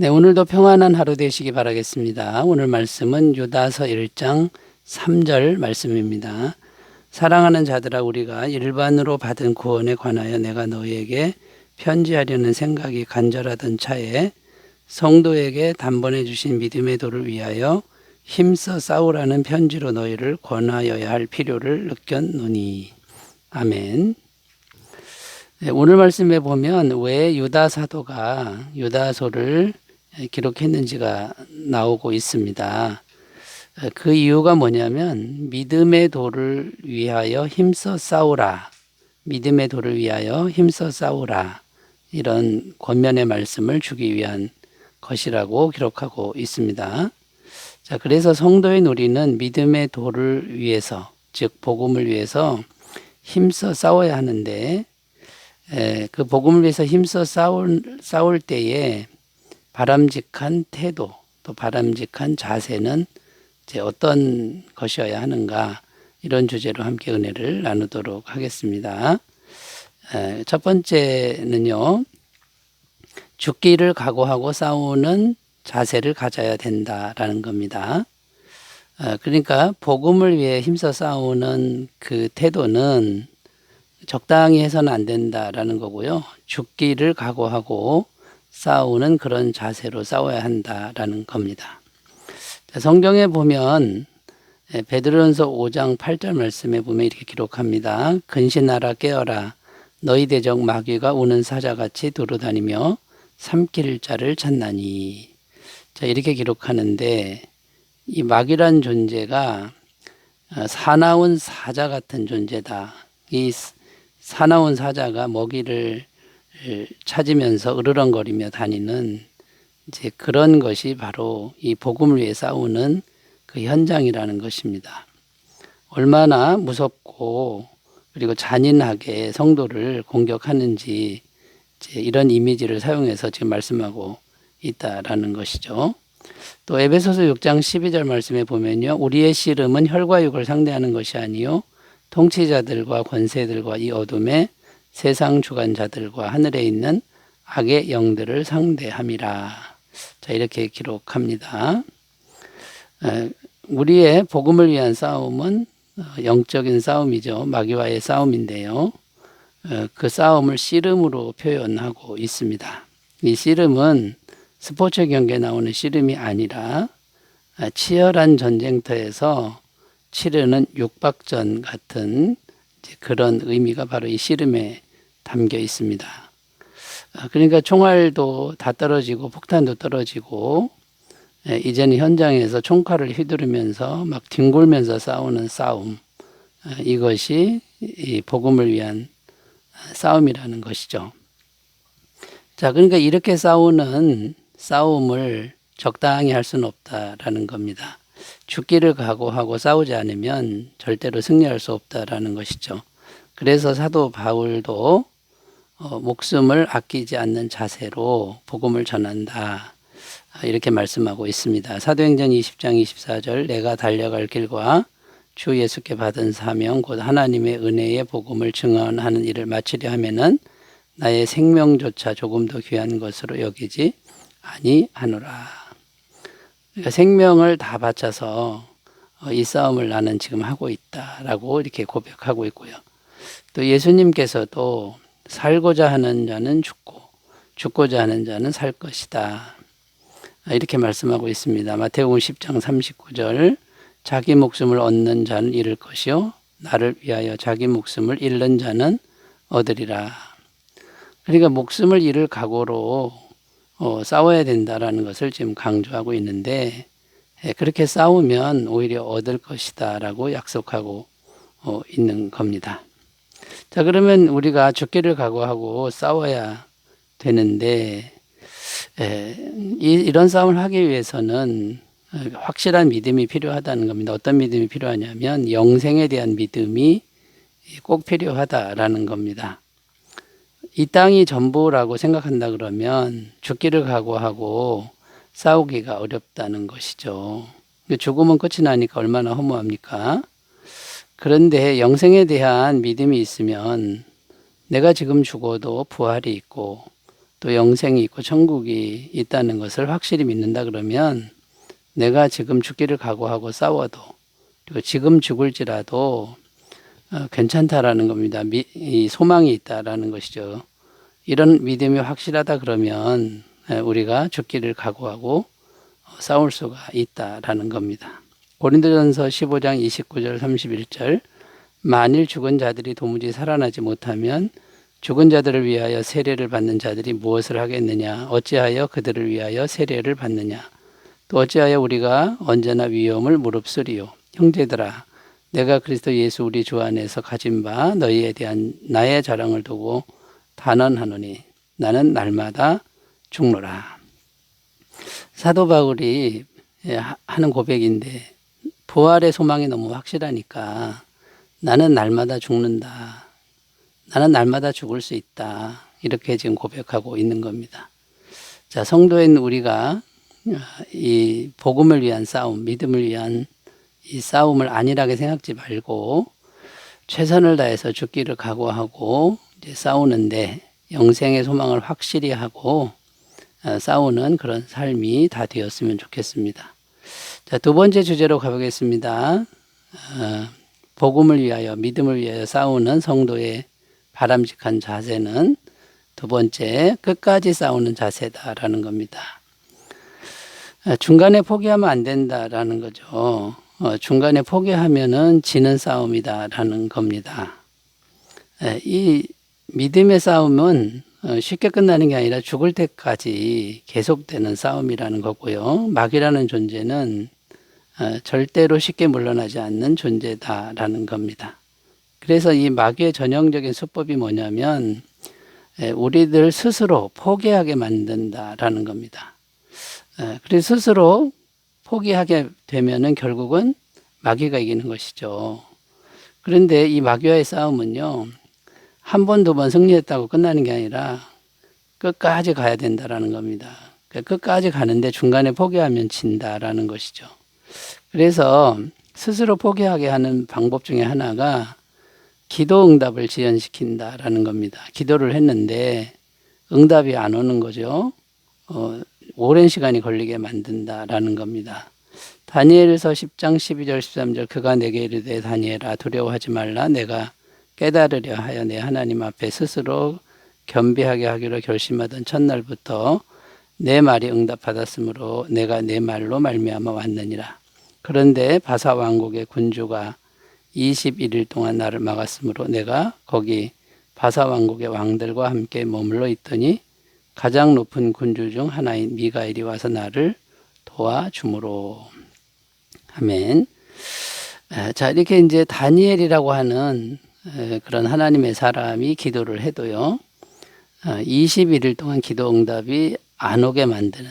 네, 오늘도 평안한 하루 되시기 바라겠습니다. 오늘 말씀은 유다서 1장 3절 말씀입니다. 사랑하는 자들아, 우리가 일반으로 받은 구원에 관하여 내가 너희에게 편지하려는 생각이 간절하던 차에 성도에게 단번에 주신 믿음의 도를 위하여 힘써 싸우라는 편지로 너희를 권하여야 할 필요를 느꼈노니. 아멘. 네, 오늘 말씀에 보면 왜 유다 사도가 유다서를 기록했는지가 나오고 있습니다. 그 이유가 뭐냐면 믿음의 도를 위하여 힘써 싸우라. 믿음의 도를 위하여 힘써 싸우라. 이런 권면의 말씀을 주기 위한 것이라고 기록하고 있습니다. 자, 그래서 성도인 우리는 믿음의 도를 위해서, 즉 복음을 위해서 힘써 싸워야 하는데 그 복음을 위해서 힘써 싸울 때에 바람직한 태도, 또 바람직한 자세는 이제 어떤 것이어야 하는가, 이런 주제로 함께 은혜를 나누도록 하겠습니다. 첫 번째는요, 죽기를 각오하고 싸우는 자세를 가져야 된다라는 겁니다. 그러니까 복음을 위해 힘써 싸우는 그 태도는 적당히 해서는 안 된다라는 거고요. 죽기를 각오하고 싸우는 그런 자세로 싸워야 한다라는 겁니다. 성경에 보면 베드로전서 5장 8절 말씀에 보면 이렇게 기록합니다. 근신하라 깨어라 너희 대적 마귀가 우는 사자같이 두루다니며 삼킬 자를 찾나니. 자, 이렇게 기록하는데 이 마귀란 존재가 사나운 사자 같은 존재다. 이 사나운 사자가 먹이를 찾으면서 으르렁거리며 다니는 이제 그런 것이 바로 이 복음을 위해 싸우는 그 현장이라는 것입니다. 얼마나 무섭고 그리고 잔인하게 성도를 공격하는지 이제 이런 이미지를 사용해서 지금 말씀하고 있다라는 것이죠. 또 에베소서 6장 12절 말씀에 보면요, 우리의 씨름은 혈과 육을 상대하는 것이 아니요 통치자들과 권세들과 이 어둠의 세상 주관자들과 하늘에 있는 악의 영들을 상대함이라. 자, 이렇게 기록합니다. 우리의 복음을 위한 싸움은 영적인 싸움이죠. 마귀와의 싸움인데요. 그 싸움을 씨름으로 표현하고 있습니다. 이 씨름은 스포츠 경기에 나오는 씨름이 아니라 치열한 전쟁터에서 치르는 육박전 같은 그런 의미가 바로 이 씨름에 담겨 있습니다. 그러니까 총알도 다 떨어지고 폭탄도 떨어지고 이제는 현장에서 총칼을 휘두르면서 막 뒹굴면서 싸우는 싸움, 이것이 이 복음을 위한 싸움이라는 것이죠. 자, 그러니까 이렇게 싸우는 싸움을 적당히 할 수는 없다라는 겁니다. 죽기를 각오하고 싸우지 않으면 절대로 승리할 수 없다라는 것이죠. 그래서 사도 바울도 목숨을 아끼지 않는 자세로 복음을 전한다, 이렇게 말씀하고 있습니다. 사도행전 20장 24절 내가 달려갈 길과 주 예수께 받은 사명 곧 하나님의 은혜의 복음을 증언하는 일을 마치려 하면은 나의 생명조차 조금 더 귀한 것으로 여기지 아니하노라. 그러니까 생명을 다 바쳐서 이 싸움을 나는 지금 하고 있다라고 이렇게 고백하고 있고요. 또 예수님께서도 살고자 하는 자는 죽고 죽고자 하는 자는 살 것이다, 이렇게 말씀하고 있습니다. 마태복음 10장 39절 자기 목숨을 얻는 자는 잃을 것이요 나를 위하여 자기 목숨을 잃는 자는 얻으리라. 그러니까 목숨을 잃을 각오로 싸워야 된다라는 것을 지금 강조하고 있는데, 그렇게 싸우면 오히려 얻을 것이다 라고 약속하고 있는 겁니다. 자, 그러면 우리가 죽기를 각오하고 싸워야 되는데 이런 싸움을 하기 위해서는 확실한 믿음이 필요하다는 겁니다. 어떤 믿음이 필요하냐면 영생에 대한 믿음이 꼭 필요하다라는 겁니다. 이 땅이 전부라고 생각한다 그러면 죽기를 각오하고 싸우기가 어렵다는 것이죠. 죽으면 끝이 나니까 얼마나 허무합니까? 그런데 영생에 대한 믿음이 있으면 내가 지금 죽어도 부활이 있고 또 영생이 있고 천국이 있다는 것을 확실히 믿는다 그러면 내가 지금 죽기를 각오하고 싸워도 그리고 지금 죽을지라도 괜찮다라는 겁니다. 이 소망이 있다라는 것이죠. 이런 믿음이 확실하다 그러면 우리가 죽기를 각오하고 싸울 수가 있다라는 겁니다. 고린도전서 15장 29절 31절 만일 죽은 자들이 도무지 살아나지 못하면 죽은 자들을 위하여 세례를 받는 자들이 무엇을 하겠느냐? 어찌하여 그들을 위하여 세례를 받느냐? 또 어찌하여 우리가 언제나 위험을 무릅쓰리요? 형제들아, 내가 그리스도 예수 우리 주 안에서 가진 바 너희에 대한 나의 자랑을 두고 단언하노니 나는 날마다 죽노라. 사도 바울이 하는 고백인데 부활의 소망이 너무 확실하니까 나는 날마다 죽는다. 나는 날마다 죽을 수 있다. 이렇게 지금 고백하고 있는 겁니다. 자, 성도인 우리가 이 복음을 위한 싸움, 믿음을 위한 이 싸움을 안일하게 생각지 말고 최선을 다해서 죽기를 각오하고 이제 싸우는데 영생의 소망을 확실히 하고 싸우는 그런 삶이 다 되었으면 좋겠습니다. 자, 두 번째 주제로 가보겠습니다. 복음을 위하여, 믿음을 위하여 싸우는 성도의 바람직한 자세는 두 번째, 끝까지 싸우는 자세다라는 겁니다. 중간에 포기하면 안 된다라는 거죠. 중간에 포기하면은 지는 싸움이다라는 겁니다. 이 믿음의 싸움은 쉽게 끝나는 게 아니라 죽을 때까지 계속되는 싸움이라는 거고요. 마귀라는 존재는 절대로 쉽게 물러나지 않는 존재다라는 겁니다. 그래서 이 마귀의 전형적인 수법이 뭐냐면 우리들 스스로 포기하게 만든다라는 겁니다. 그래서 스스로 포기하게 되면은 결국은 마귀가 이기는 것이죠. 그런데 이 마귀와의 싸움은요, 한 번, 두 번 승리했다고 끝나는 게 아니라 끝까지 가야 된다라는 겁니다. 끝까지 가는데 중간에 포기하면 진다라는 것이죠. 그래서 스스로 포기하게 하는 방법 중에 하나가 기도 응답을 지연시킨다라는 겁니다. 기도를 했는데 응답이 안 오는 거죠. 오랜 시간이 걸리게 만든다라는 겁니다. 다니엘서 10장 12절 13절 그가 내게 이르되 다니엘아 두려워하지 말라 내가 깨달으려 하여 내 하나님 앞에 스스로 겸비하게 하기로 결심하던 첫날부터 내 말이 응답받았으므로 내가 내 말로 말미암아 왔느니라. 그런데 바사 왕국의 군주가 21일 동안 나를 막았으므로 내가 거기 바사 왕국의 왕들과 함께 머물러 있더니 가장 높은 군주 중 하나인 미가엘이 와서 나를 도와주므로. 아멘. 자, 이렇게 이제 다니엘이라고 하는 그런 하나님의 사람이 기도를 해도요, 21일 동안 기도 응답이 안 오게 만드는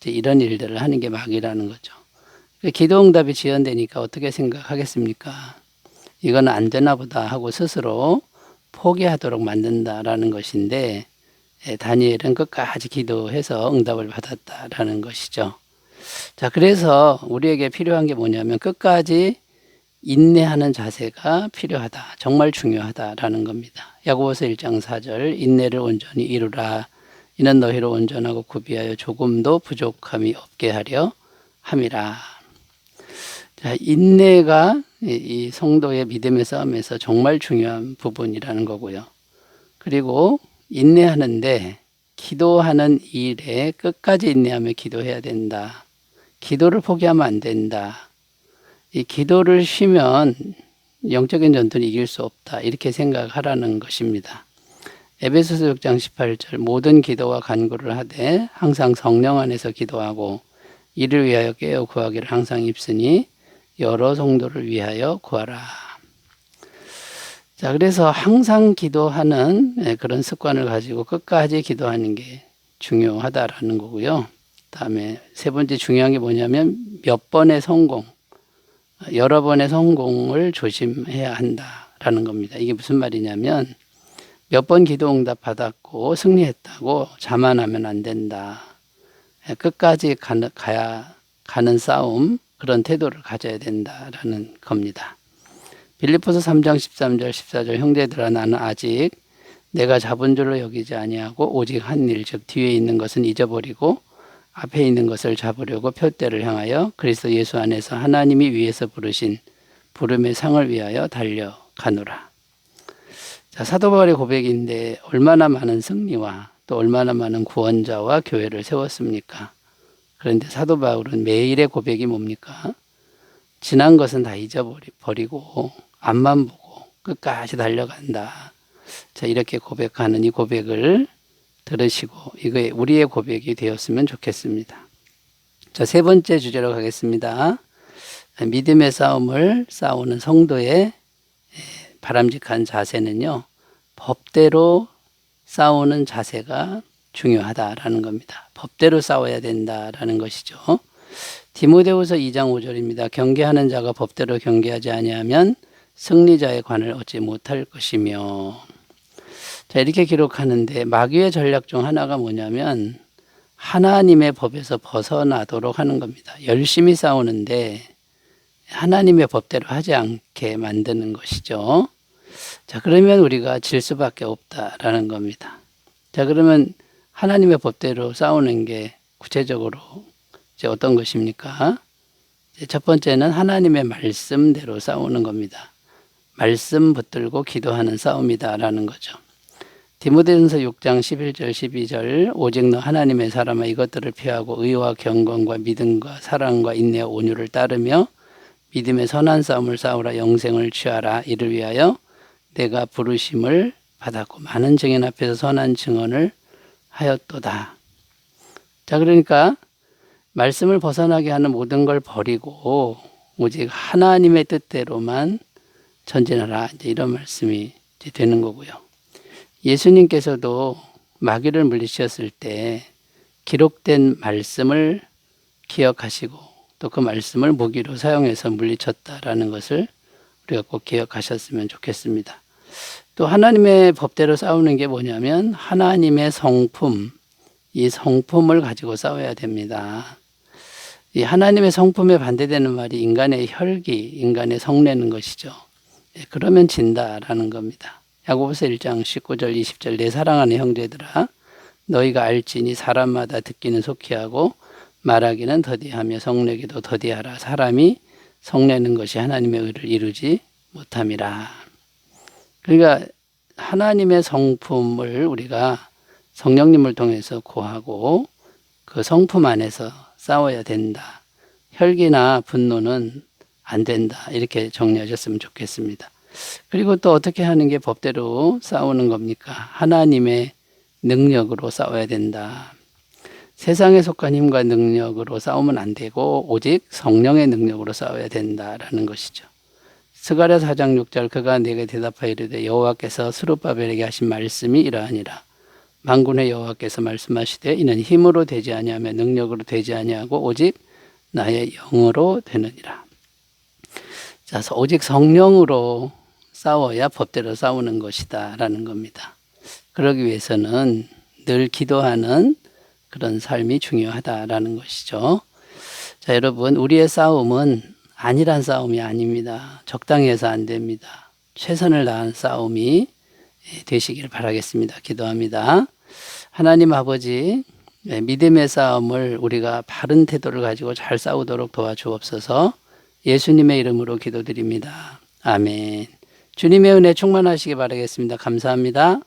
이런 일들을 하는 게 마귀라는 거죠. 기도 응답이 지연되니까 어떻게 생각하겠습니까? 이건 안 되나 보다 하고 스스로 포기하도록 만든다라는 것인데 다니엘은 끝까지 기도해서 응답을 받았다라는 것이죠. 자, 그래서 우리에게 필요한 게 뭐냐면 끝까지 인내하는 자세가 필요하다. 정말 중요하다라는 겁니다. 야고보서 1장 4절 인내를 온전히 이루라. 이는 너희를 온전하고 구비하여 조금도 부족함이 없게 하려 함이라. 자, 인내가 이 성도의 믿음의 싸움에서 정말 중요한 부분이라는 거고요. 그리고 인내하는데 기도하는 일에 끝까지 인내하며 기도해야 된다. 기도를 포기하면 안 된다. 이 기도를 쉬면 영적인 전투는 이길 수 없다. 이렇게 생각하라는 것입니다. 에베소서 6장 18절 모든 기도와 간구를 하되 항상 성령 안에서 기도하고 이를 위하여 깨어 구하기를 항상 입으니 여러 성도를 위하여 구하라. 자, 그래서 항상 기도하는 그런 습관을 가지고 끝까지 기도하는 게 중요하다라는 거고요. 다음에 세 번째 중요한 게 뭐냐면 몇 번의 성공, 여러 번의 성공을 조심해야 한다라는 겁니다. 이게 무슨 말이냐면 몇 번 기도 응답 받았고 승리했다고 자만하면 안 된다. 끝까지 가는 싸움, 그런 태도를 가져야 된다라는 겁니다. 빌립보서 3장 13절 14절 형제들아 나는 아직 내가 잡은 줄로 여기지 아니하고 오직 한 일, 즉 뒤에 있는 것은 잊어버리고 앞에 있는 것을 잡으려고 표대를 향하여 그리스도 예수 안에서 하나님이 위에서 부르신 부름의 상을 위하여 달려가노라. 자, 사도 바울의 고백인데 얼마나 많은 승리와 또 얼마나 많은 구원자와 교회를 세웠습니까? 그런데 사도 바울은 매일의 고백이 뭡니까? 지난 것은 다 잊어버리고 앞만 보고 끝까지 달려간다. 자, 이렇게 고백하는 이 고백을 들으시고 이거 우리의 고백이 되었으면 좋겠습니다. 자, 세 번째 주제로 가겠습니다. 믿음의 싸움을 싸우는 성도의 바람직한 자세는요, 법대로 싸우는 자세가 중요하다라는 겁니다. 법대로 싸워야 된다라는 것이죠. 디모데후서 2장 5절입니다. 경계하는 자가 법대로 경계하지 아니하면 승리자의 관을 얻지 못할 것이며. 자, 이렇게 기록하는데 마귀의 전략 중 하나가 뭐냐면 하나님의 법에서 벗어나도록 하는 겁니다. 열심히 싸우는데 하나님의 법대로 하지 않게 만드는 것이죠. 자, 그러면 우리가 질 수밖에 없다라는 겁니다. 자, 그러면 하나님의 법대로 싸우는 게 구체적으로 이제 어떤 것입니까? 첫 번째는 하나님의 말씀대로 싸우는 겁니다. 말씀 붙들고 기도하는 싸움이다라는 거죠. 디모데전서 6장 11절 12절 오직 너 하나님의 사람아 이것들을 피하고 의와 경건과 믿음과 사랑과 인내와 온유를 따르며 믿음의 선한 싸움을 싸우라 영생을 취하라 이를 위하여 내가 부르심을 받았고 많은 증인 앞에서 선한 증언을 하였도다. 자, 그러니까 말씀을 벗어나게 하는 모든 걸 버리고 오직 하나님의 뜻대로만 전진하라. 이제 이런 말씀이 이제 되는 거고요. 예수님께서도 마귀를 물리치셨을 때 기록된 말씀을 기억하시고 또 그 말씀을 무기로 사용해서 물리쳤다라는 것을 우리가 꼭 기억하셨으면 좋겠습니다. 또 하나님의 법대로 싸우는 게 뭐냐면 하나님의 성품, 이 성품을 가지고 싸워야 됩니다. 이 하나님의 성품에 반대되는 말이 인간의 혈기, 인간의 성내는 것이죠. 그러면 진다라는 겁니다. 야고보서 1장 19절 20절 내 사랑하는 형제들아 너희가 알지니 사람마다 듣기는 속히 하고 말하기는 더디하며 성내기도 더디하라. 사람이 성내는 것이 하나님의 의를 이루지 못함이라. 그러니까 하나님의 성품을 우리가 성령님을 통해서 구하고 그 성품 안에서 싸워야 된다. 혈기나 분노는 안 된다. 이렇게 정리하셨으면 좋겠습니다. 그리고 또 어떻게 하는 게 법대로 싸우는 겁니까? 하나님의 능력으로 싸워야 된다. 세상에 속한 힘과 능력으로 싸우면 안 되고 오직 성령의 능력으로 싸워야 된다라는 것이죠. 스가랴 4장 6절 그가 내게 대답하여 이르되 여호와께서 스룹바벨에게 하신 말씀이 이러하니라. 만군의 여호와께서 말씀하시되 이는 힘으로 되지 아니하며 능력으로 되지 아니하고 오직 나의 영으로 되느니라. 자, 오직 성령으로 싸워야 법대로 싸우는 것이다 라는 겁니다. 그러기 위해서는 늘 기도하는 그런 삶이 중요하다라는 것이죠. 자, 여러분 우리의 싸움은 안일한 싸움이 아닙니다. 적당히 해서 안 됩니다. 최선을 다한 싸움이 되시길 바라겠습니다. 기도합니다. 하나님 아버지, 믿음의 싸움을 우리가 바른 태도를 가지고 잘 싸우도록 도와주옵소서. 예수님의 이름으로 기도드립니다. 아멘. 주님의 은혜 충만하시기 바라겠습니다. 감사합니다.